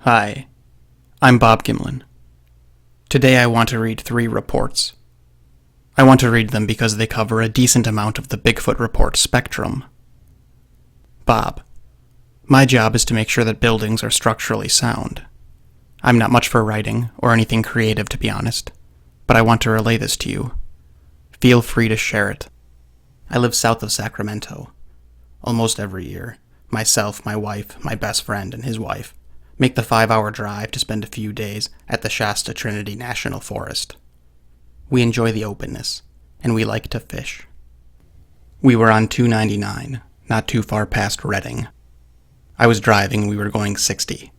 Hi, I'm Bob Gimlin. Today I want to read 3 reports. I want to read them because they cover a decent amount of the Bigfoot Report spectrum. Bob. My job is to make sure that buildings are structurally sound. I'm not much for writing, or anything creative to be honest, but I want to relay this to you. Feel free to share it. I live south of Sacramento. Almost every year, myself, my wife, my best friend, and his wife make the 5-hour drive to spend a few days at the Shasta Trinity National Forest. We enjoy the openness, and we like to fish. We were on 299, not too far past Redding. I was driving, we were going 60.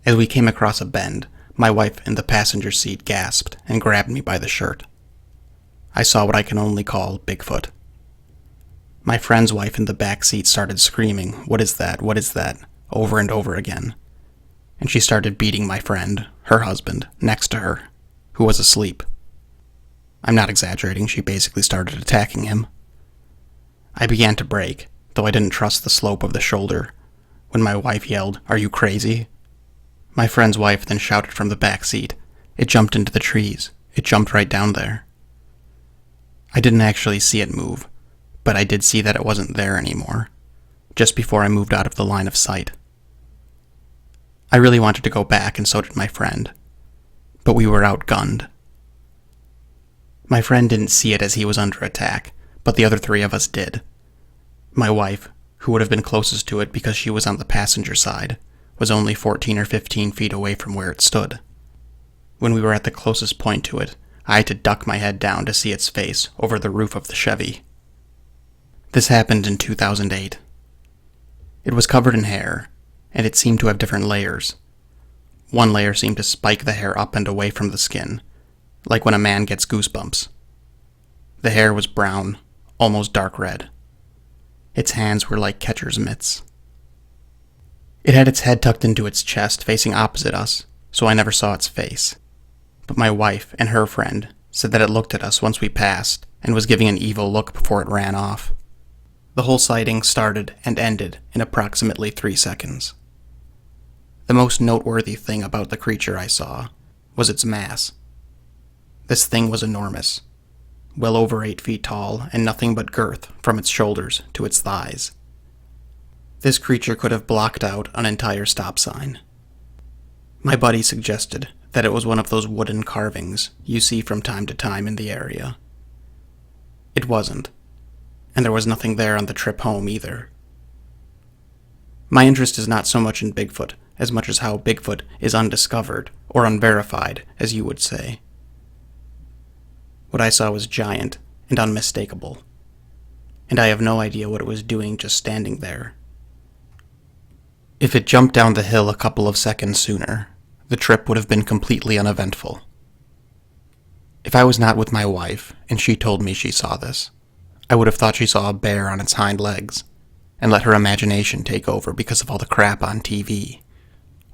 As we came across a bend, my wife in the passenger seat gasped and grabbed me by the shirt. I saw what I can only call Bigfoot. My friend's wife in the back seat started screaming, "What is that? What is that?" over and over again. And she started beating my friend, her husband, next to her, who was asleep. I'm not exaggerating, she basically started attacking him. I began to brake, though I didn't trust the slope of the shoulder, when my wife yelled, "Are you crazy?" My friend's wife then shouted from the back seat, "It jumped into the trees. It jumped right down there." I didn't actually see it move, but I did see that it wasn't there anymore, just before I moved out of the line of sight. I really wanted to go back, and so did my friend, but we were outgunned. My friend didn't see it as he was under attack, but the other 3 of us did. My wife, who would have been closest to it because she was on the passenger side, was only 14 or 15 feet away from where it stood. When we were at the closest point to it, I had to duck my head down to see its face over the roof of the Chevy. This happened in 2008. It was covered in hair, and it seemed to have different layers. One layer seemed to spike the hair up and away from the skin, like when a man gets goosebumps. The hair was brown, almost dark red. Its hands were like catcher's mitts. It had its head tucked into its chest, facing opposite us, so I never saw its face. But my wife and her friend said that it looked at us once we passed, and was giving an evil look before it ran off. The whole sighting started and ended in approximately 3 seconds. The most noteworthy thing about the creature I saw was its mass. This thing was enormous, well over 8 feet tall and nothing but girth from its shoulders to its thighs. This creature could have blocked out an entire stop sign. My buddy suggested that it was one of those wooden carvings you see from time to time in the area. It wasn't, and there was nothing there on the trip home either. My interest is not so much in Bigfoot as much as how Bigfoot is undiscovered, or unverified, as you would say. What I saw was giant and unmistakable, and I have no idea what it was doing just standing there. If it jumped down the hill a couple of seconds sooner, the trip would have been completely uneventful. If I was not with my wife, and she told me she saw this, I would have thought she saw a bear on its hind legs, and let her imagination take over because of all the crap on TV.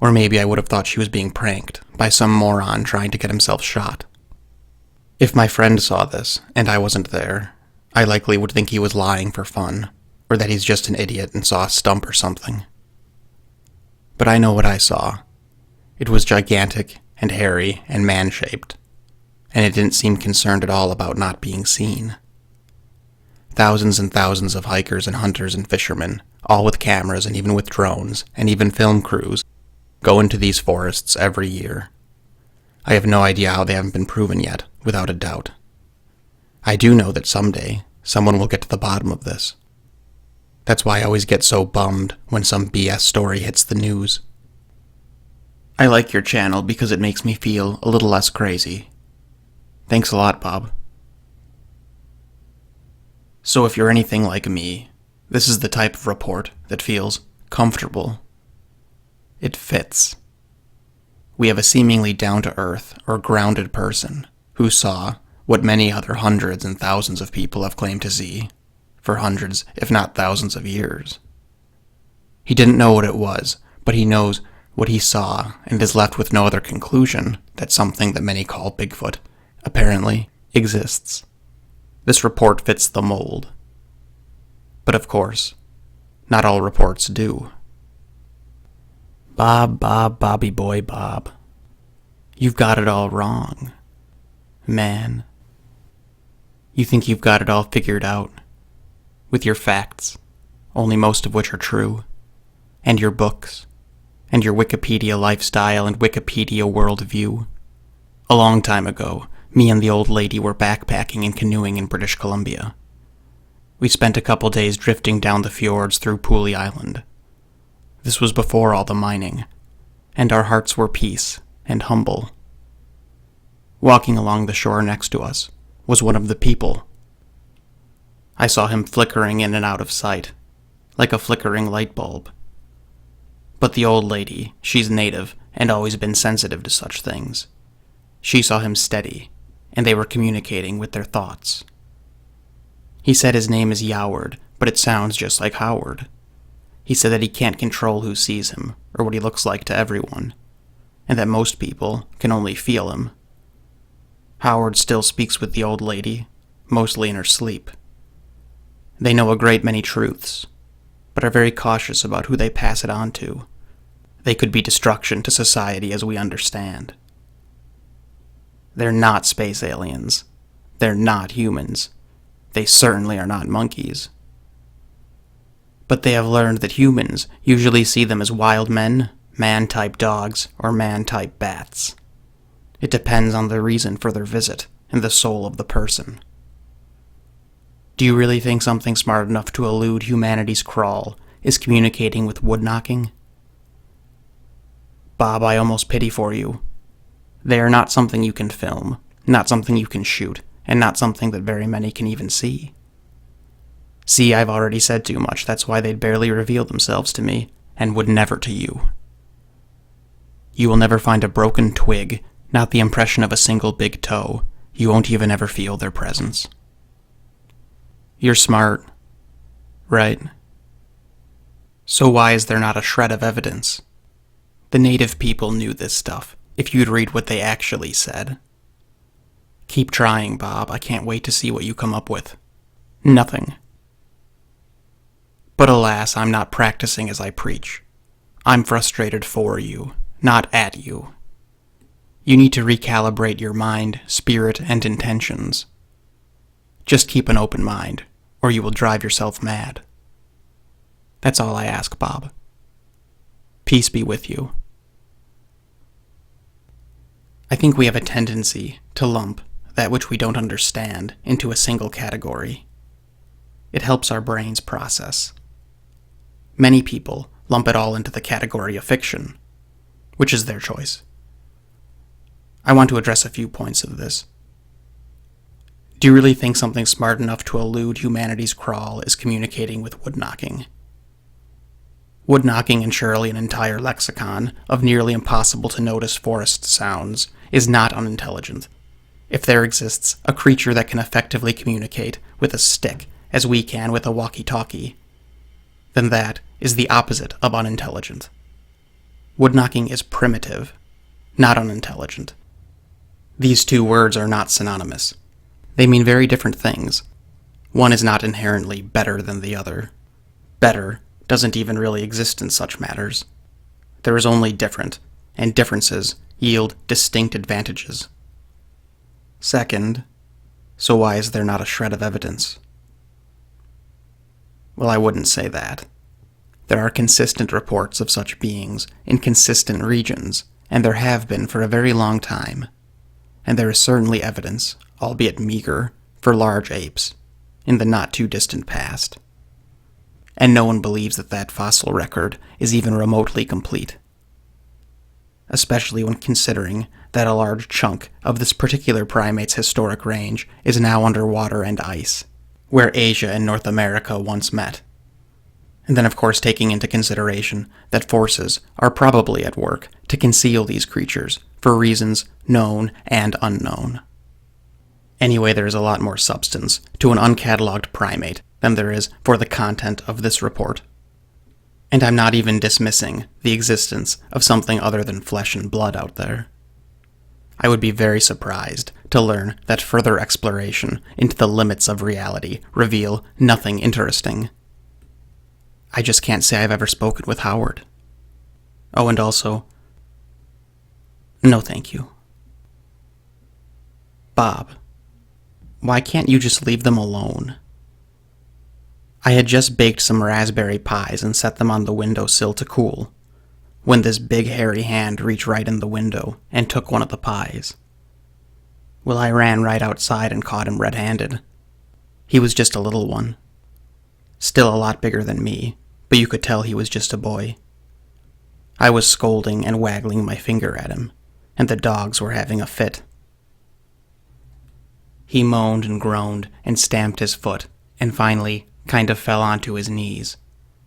Or maybe I would have thought she was being pranked by some moron trying to get himself shot. If my friend saw this, and I wasn't there, I likely would think he was lying for fun, or that he's just an idiot and saw a stump or something. But I know what I saw. It was gigantic and hairy and man-shaped, and it didn't seem concerned at all about not being seen. Thousands and thousands of hikers and hunters and fishermen, all with cameras and even with drones, and even film crews, go into these forests every year. I have no idea how they haven't been proven yet, without a doubt. I do know that someday, someone will get to the bottom of this. That's why I always get so bummed when some BS story hits the news. I like your channel because it makes me feel a little less crazy. Thanks a lot, Bob. So if you're anything like me, this is the type of report that feels comfortable. It fits. We have a seemingly down-to-earth or grounded person who saw what many other hundreds and thousands of people have claimed to see for hundreds, if not thousands of years. He didn't know what it was, but he knows what he saw and is left with no other conclusion that something that many call Bigfoot apparently exists. This report fits the mold. But of course, not all reports do. Bobby boy, Bob. You've got it all wrong, man. You think you've got it all figured out, with your facts, only most of which are true, and your books, and your Wikipedia lifestyle and Wikipedia worldview. A long time ago, me and the old lady were backpacking and canoeing in British Columbia. We spent a couple days drifting down the fjords through Pooley Island. This was before all the mining, and our hearts were peace and humble. Walking along the shore next to us was one of the people. I saw him flickering in and out of sight, like a flickering light bulb. But the old lady, she's native and always been sensitive to such things. She saw him steady, and they were communicating with their thoughts. He said his name is Yoward, but it sounds just like Howard. He said that he can't control who sees him, or what he looks like to everyone, and that most people can only feel him. Howard still speaks with the old lady, mostly in her sleep. They know a great many truths, but are very cautious about who they pass it on to. They could be destruction to society as we understand. They're not space aliens. They're not humans. They certainly are not monkeys. But they have learned that humans usually see them as wild men, man-type dogs, or man-type bats. It depends on the reason for their visit and the soul of the person. Do you really think something smart enough to elude humanity's crawl is communicating with woodknocking? Bob, I almost pity for you. They are not something you can film, not something you can shoot, and not something that very many can even see. See, I've already said too much, that's why they'd barely reveal themselves to me, and would never to you. You will never find a broken twig, not the impression of a single big toe. You won't even ever feel their presence. You're smart, right? So why is there not a shred of evidence? The native people knew this stuff, if you'd read what they actually said. Keep trying, Bob. I can't wait to see what you come up with. Nothing. But alas, I'm not practicing as I preach. I'm frustrated for you, not at you. You need to recalibrate your mind, spirit, and intentions. Just keep an open mind, or you will drive yourself mad. That's all I ask, Bob. Peace be with you. I think we have a tendency to lump that which we don't understand into a single category. It helps our brains process. Many people lump it all into the category of fiction, which is their choice. I want to address a few points of this. Do you really think something smart enough to elude humanity's crawl is communicating with woodknocking? Woodknocking, and surely an entire lexicon of nearly impossible to notice forest sounds, is not unintelligent. If there exists a creature that can effectively communicate with a stick as we can with a walkie-talkie, then that is the opposite of unintelligent. Woodknocking is primitive, not unintelligent. These two words are not synonymous. They mean very different things. One is not inherently better than the other. Better doesn't even really exist in such matters. There is only different, and differences yield distinct advantages. Second, so why is there not a shred of evidence? Well, I wouldn't say that. There are consistent reports of such beings in consistent regions, and there have been for a very long time. And there is certainly evidence, albeit meager, for large apes, in the not-too-distant past. And no one believes that that fossil record is even remotely complete. Especially when considering that a large chunk of this particular primate's historic range is now under water and ice, where Asia and North America once met. And then of course taking into consideration that forces are probably at work to conceal these creatures for reasons known and unknown. Anyway, there is a lot more substance to an uncatalogued primate than there is for the content of this report. And I'm not even dismissing the existence of something other than flesh and blood out there. I would be very surprised to learn that further exploration into the limits of reality reveal nothing interesting. I just can't say I've ever spoken with Howard. Oh, and also, no thank you. Bob, why can't you just leave them alone? I had just baked some raspberry pies and set them on the windowsill to cool, when this big hairy hand reached right in the window and took one of the pies. Well, I ran right outside and caught him red-handed. He was just a little one. Still a lot bigger than me, but you could tell he was just a boy. I was scolding and waggling my finger at him, and the dogs were having a fit. He moaned and groaned and stamped his foot, and finally kind of fell onto his knees,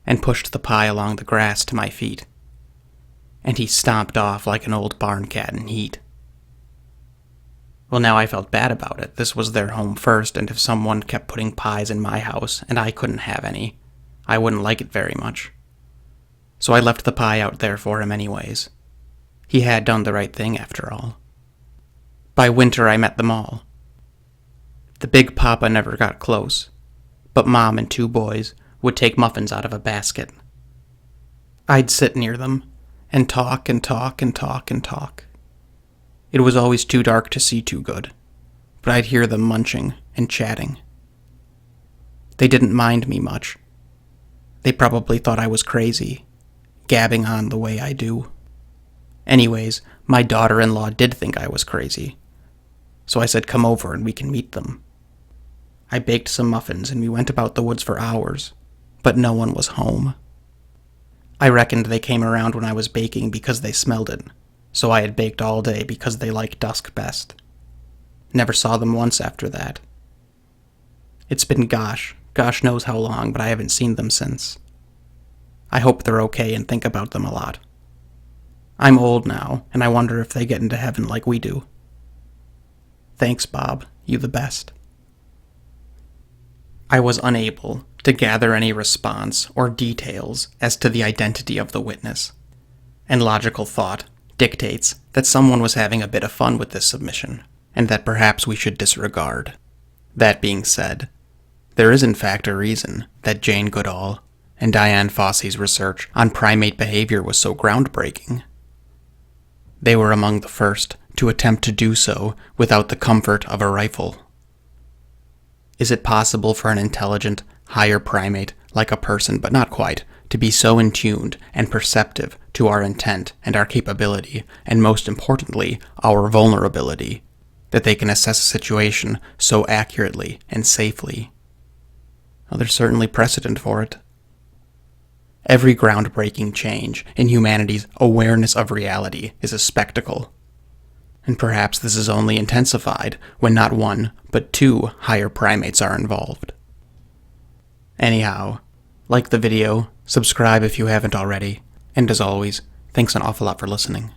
and pushed the pie along the grass to my feet. And he stomped off like an old barn cat in heat. Well, now I felt bad about it. This was their home first, and if someone kept putting pies in my house and I couldn't have any, I wouldn't like it very much. So I left the pie out there for him anyways. He had done the right thing after all. By winter I met them all. The big papa never got close, but Mom and 2 boys would take muffins out of a basket. I'd sit near them and talk and talk and talk and talk. It was always too dark to see too good, but I'd hear them munching and chatting. They didn't mind me much. They probably thought I was crazy, gabbing on the way I do. Anyways, my daughter-in-law did think I was crazy, so I said come over and we can meet them. I baked some muffins and we went about the woods for hours, but no one was home. I reckoned they came around when I was baking because they smelled it, so I had baked all day because they like dusk best. Never saw them once after that. It's been gosh knows how long, but I haven't seen them since. I hope they're okay and think about them a lot. I'm old now, and I wonder if they get into heaven like we do. Thanks, Bob. You the best. I was unable to gather any response or details as to the identity of the witness, and logical thought dictates that someone was having a bit of fun with this submission, and that perhaps we should disregard. That being said, there is in fact a reason that Jane Goodall and Diane Fossey's research on primate behavior was so groundbreaking. They were among the first to attempt to do so without the comfort of a rifle. Is it possible for an intelligent, higher primate, like a person but not quite, to be so in tuned and perceptive to our intent and our capability, and most importantly, our vulnerability, that they can assess a situation so accurately and safely? Well, there's certainly precedent for it. Every groundbreaking change in humanity's awareness of reality is a spectacle. And perhaps this is only intensified when not 1, but 2 higher primates are involved. Anyhow, like the video, subscribe if you haven't already, and as always, thanks an awful lot for listening.